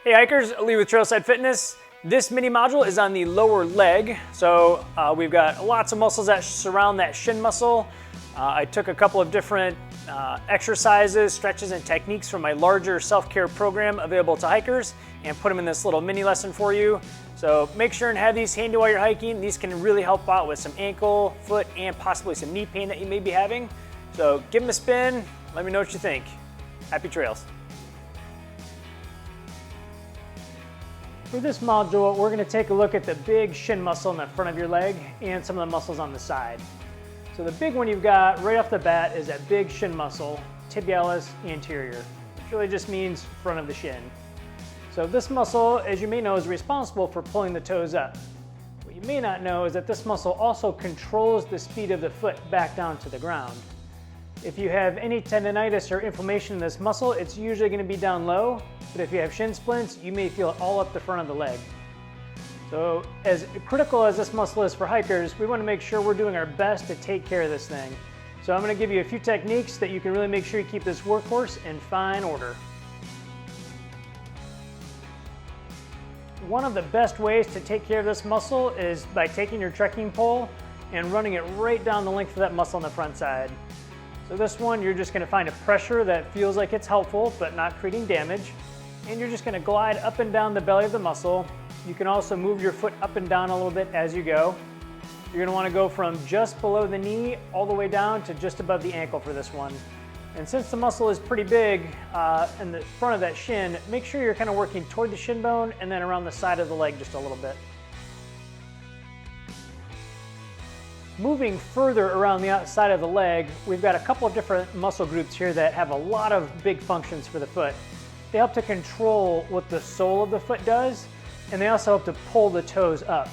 Hey hikers, Lee with Trailside Fitness. This mini module is on the lower leg. So we've got lots of muscles that surround that shin muscle. I took a couple of different exercises, stretches, and techniques from my larger self-care program available to hikers and put them in this little mini lesson for you. So make sure and have these handy while you're hiking. These can really help out with some ankle, foot, and possibly some knee pain that you may be having. So give them a spin. Let me know what you think. Happy trails. For this module, we're going to take a look at the big shin muscle in the front of your leg and some of the muscles on the side. So the big one you've got right off the bat is that big shin muscle, Tibialis anterior, which really just means front of the shin. So this muscle, as you may know, is responsible for pulling the toes up. What you may not know is that this muscle also controls the speed of the foot back down to the ground. If you have any tendonitis or inflammation in this muscle, it's usually going to be down low, but if you have shin splints, you may feel it all up the front of the leg. So as critical as this muscle is for hikers, we want to make sure we're doing our best to take care of this thing. So I'm going to give you a few techniques that you can really make sure you keep this workhorse in fine order. One of the best ways to take care of this muscle is by taking your trekking pole and running it right down the length of that muscle on the front side. So this one, you're just going to find a pressure that feels like it's helpful but not creating damage. And you're just going to glide up and down the belly of the muscle. You can also move your foot up and down a little bit as you go. You're going to want to go from just below the knee all the way down to just above the ankle for this one. And since the muscle is pretty big in the front of that shin, make sure you're kind of working toward the shin bone and then around the side of the leg just a little bit. Moving further around the outside of the leg, we've got a couple of different muscle groups here that have a lot of big functions for the foot. They help to control what the sole of the foot does, and they also help to pull the toes up.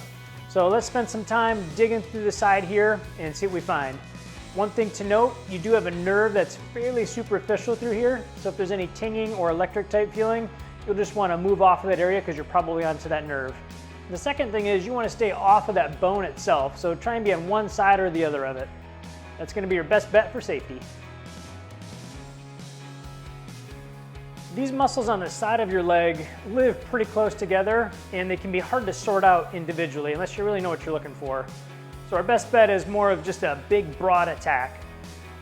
So let's spend some time digging through the side here and see what we find. One thing to note, you do have a nerve that's fairly superficial through here, so if there's any tinging or electric type feeling, you'll just want to move off of that area because you're probably onto that nerve. The second thing is you want to stay off of that bone itself, so try and be on one side or the other of it. That's going to be your best bet for safety. These muscles on the side of your leg live pretty close together, and they can be hard to sort out individually unless you really know what you're looking for. So our best bet is more of just a big broad attack.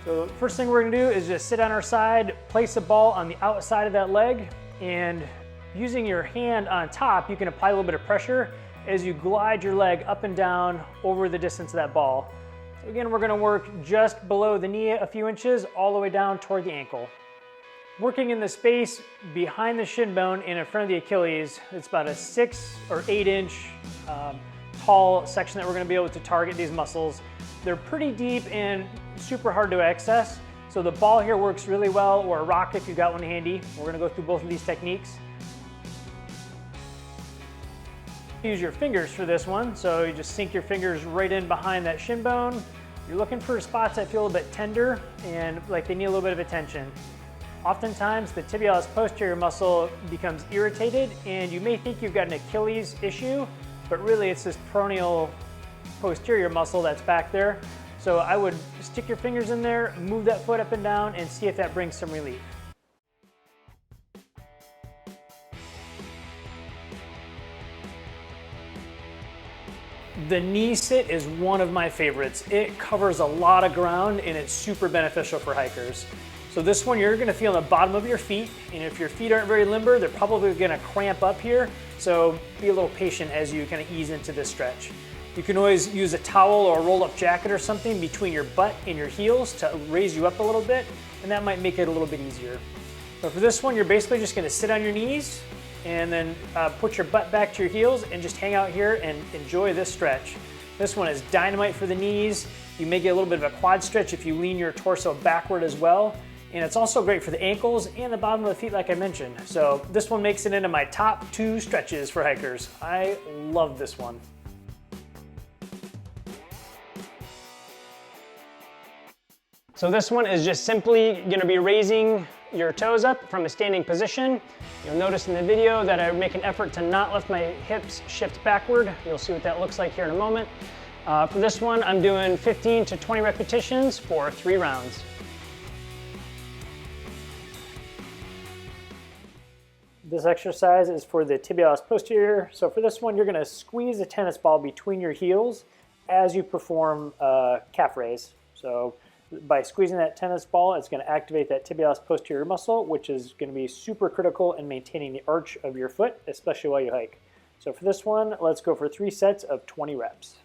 So first thing we're going to do is just sit on our side, place a ball on the outside of that leg, and using your hand on top, you can apply a little bit of pressure as you glide your leg up and down over the distance of that ball. So again, we're going to work just below the knee a few inches all the way down toward the ankle. Working in the space behind the shin bone and in front of the Achilles, it's about a 6 or 8 inch tall section that we're going to be able to target these muscles. They're pretty deep and super hard to access. So the ball here works really well, or a rock if you've got one handy. We're going to go through both of these techniques. Use your fingers for this one, so you just sink your fingers right in behind that shin bone. You're looking for spots that feel a bit tender and like they need a little bit of attention. Oftentimes the tibialis posterior muscle becomes irritated and you may think you've got an Achilles issue, but really it's this peroneal posterior muscle that's back there. So I would stick your fingers in there, move that foot up and down, and see if that brings some relief. The knee sit is one of my favorites. It covers a lot of ground and it's super beneficial for hikers. So this one you're going to feel on the bottom of your feet, and if your feet aren't very limber, they're probably going to cramp up here. So be a little patient as you kind of ease into this stretch. You can always use a towel or a roll-up jacket or something between your butt and your heels to raise you up a little bit, and that might make it a little bit easier. So for this one, you're basically just going to sit on your knees and then put your butt back to your heels and just hang out here and enjoy this stretch. This one is dynamite for the knees. You may get a little bit of a quad stretch if you lean your torso backward as well. And it's also great for the ankles and the bottom of the feet like I mentioned. So this one makes it into my top 2 stretches for hikers. I love this one. So this one is just simply going to be raising your toes up from a standing position. You'll notice in the video that I make an effort to not let my hips shift backward. You'll see what that looks like here in a moment. For this one, I'm doing 15 to 20 repetitions for 3 rounds. This exercise is for the tibialis posterior. So for this one, you're going to squeeze a tennis ball between your heels as you perform calf raise. So by squeezing that tennis ball, it's going to activate that tibialis posterior muscle, which is going to be super critical in maintaining the arch of your foot, especially while you hike. So for this one, let's go for 3 sets of 20 reps.